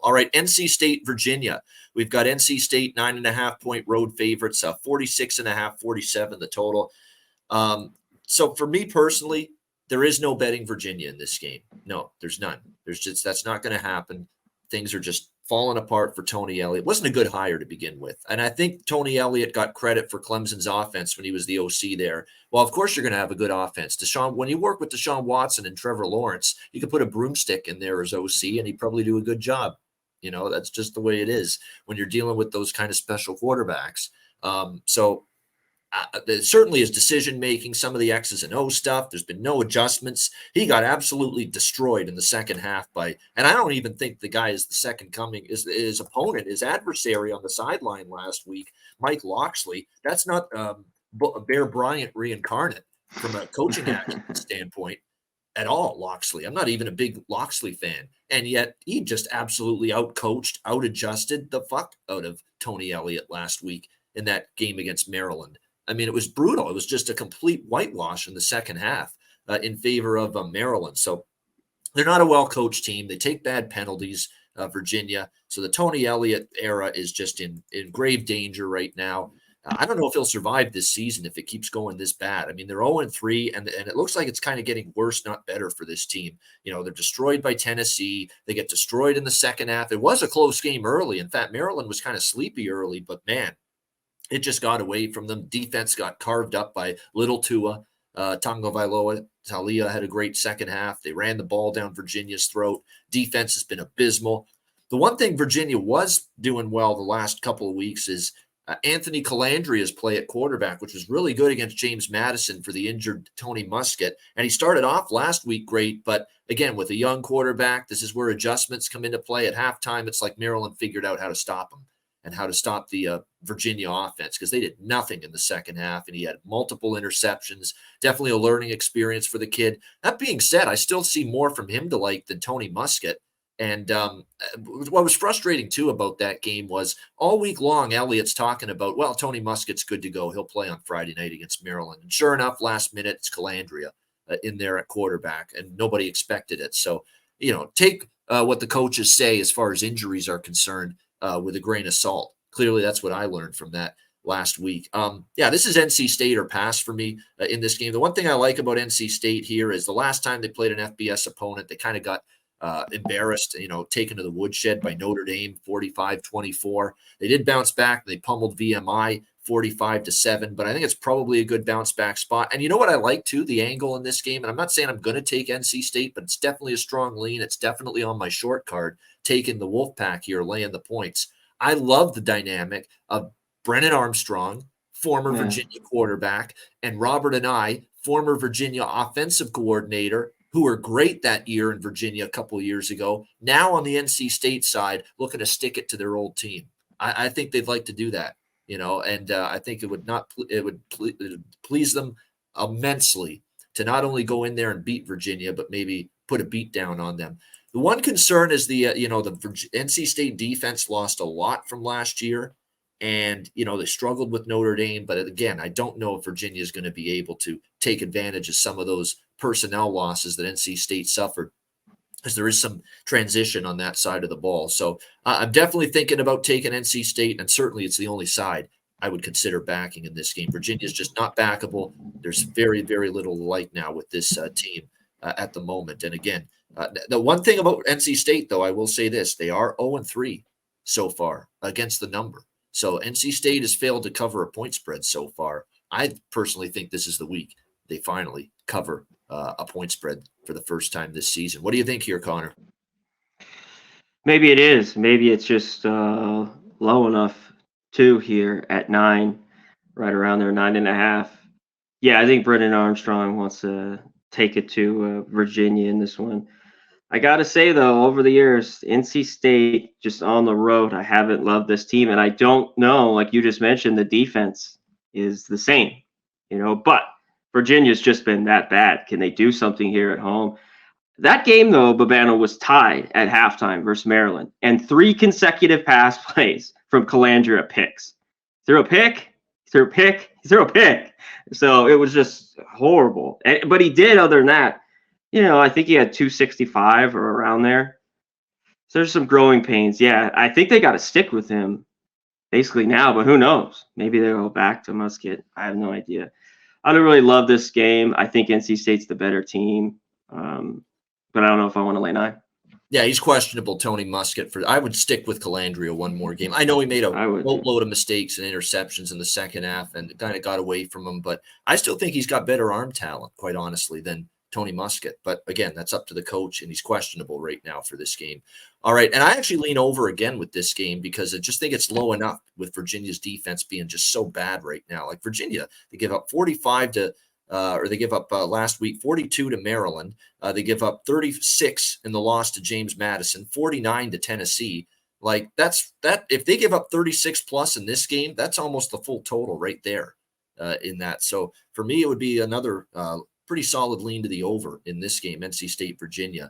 All right, NC State, Virginia. We've got NC State 9.5-point road favorites, 46.5, 47 the total. So for me personally, there is no betting Virginia in this game. No, there's none. That's not going to happen. Things are just falling apart for Tony Elliott. It wasn't a good hire to begin with. And I think Tony Elliott got credit for Clemson's offense when he was the OC there. Well, of course you're going to have a good offense. When you work with Deshaun Watson and Trevor Lawrence, you could put a broomstick in there as OC and he'd probably do a good job. That's just the way it is when you're dealing with those kind of special quarterbacks. Certainly his decision-making, some of the X's and O stuff, there's been no adjustments. He got absolutely destroyed in the second half and I don't even think the guy is the second coming. His opponent, his adversary on the sideline last week, Mike Locksley, that's not Bear Bryant reincarnate from a coaching acumen standpoint at all, Locksley. I'm not even a big Locksley fan. And yet he just absolutely out-coached, out-adjusted the fuck out of Tony Elliott last week in that game against Maryland. I mean, it was brutal. It was just a complete whitewash in the second half in favor of Maryland. So they're not a well-coached team. They take bad penalties, Virginia. So the Tony Elliott era is just in grave danger right now. I don't know if he'll survive this season if it keeps going this bad. I mean, they're 0-3, and it looks like it's kind of getting worse, not better for this team. They're destroyed by Tennessee. They get destroyed in the second half. It was a close game early. In fact, Maryland was kind of sleepy early, but man, it just got away from them. Defense got carved up by Little Tua. Tagovailoa Talia had a great second half. They ran the ball down Virginia's throat. Defense has been abysmal. The one thing Virginia was doing well the last couple of weeks is Anthony Calandria's play at quarterback, which was really good against James Madison for the injured Tony Muskett. And he started off last week great, but again, with a young quarterback, this is where adjustments come into play. At halftime, it's like Maryland figured out how to stop him and how to stop the Virginia offense because they did nothing in the second half, and he had multiple interceptions. Definitely a learning experience for the kid. That being said, I still see more from him to like than Tony Muskett. And what was frustrating, too, about that game was all week long, Elliott's talking about, well, Tony Muskett's good to go. He'll play on Friday night against Maryland. And sure enough, last minute, it's Calandria in there at quarterback, and nobody expected it. So, take what the coaches say as far as injuries are concerned with a grain of salt. Clearly, that's what I learned from that last week. This is NC State or pass for me in this game. The one thing I like about NC State here is the last time they played an FBS opponent, they kind of got embarrassed, taken to the woodshed by Notre Dame, 45-24. They did bounce back. They pummeled VMI 45-7, but I think it's probably a good bounce back spot. And you know what I like too, the angle in this game, and I'm not saying I'm going to take NC State, but it's definitely a strong lean. It's definitely on my short card, taking the Wolfpack here, laying the points. I love the dynamic of Brennan Armstrong, former Virginia quarterback, and Robert Anae, former Virginia offensive coordinator, who were great that year in Virginia a couple of years ago, now on the NC State side, looking to stick it to their old team. I think they'd like to do that, and I think it would please them immensely to not only go in there and beat Virginia, but maybe put a beat down on them. The one concern is the NC State defense lost a lot from last year, and, they struggled with Notre Dame. But again, I don't know if Virginia is going to be able to take advantage of some of those personnel losses that NC State suffered, as there is some transition on that side of the ball. So I'm definitely thinking about taking NC State, and certainly it's the only side I would consider backing in this game. Virginia is just not backable. There's very, very little to like now with this team at the moment. And again, the one thing about NC State, though, I will say this, they are 0-3 so far against the number. So NC State has failed to cover a point spread so far. I personally think this is the week they finally cover a point spread for the first time this season. What do you think here, Conor? Maybe it is. Maybe it's just low enough too here at 9, right around there, 9.5. Yeah, I think Brennan Armstrong wants to take it to Virginia in this one. I got to say, though, over the years, NC State, just on the road, I haven't loved this team. And I don't know, like you just mentioned, the defense is the same, but Virginia's just been that bad. Can they do something here at home? That game, though, Babano, was tied at halftime versus Maryland, and 3 consecutive pass plays from Calandria picks. Threw a pick, threw a pick, threw a pick. So it was just horrible. But he did, other than that, I think he had 265 or around there. So there's some growing pains. Yeah, I think they got to stick with him basically now, but who knows? Maybe they'll go back to Musket. I have no idea. I don't really love this game. I think NC State's the better team, but I don't know if I want to lay 9. Yeah, he's questionable, Tony Musket. I would stick with Calandria one more game. I know he made a I would. boatload of mistakes and interceptions in the second half and kind of got away from him, but I still think he's got better arm talent, quite honestly, than Tony Musket. But again, that's up to the coach, and he's questionable right now for this game. All right, and I actually lean over again with this game because I just think it's low enough with Virginia's defense being just so bad right now. Like Virginia, they give up 45 to or they give up last week 42 to Maryland. They give up 36 in the loss to James Madison, 49 to Tennessee. Like that. If they give up 36 plus in this game, that's almost the full total right there in that. So for me, it would be another pretty solid lean to the over in this game, NC State, Virginia.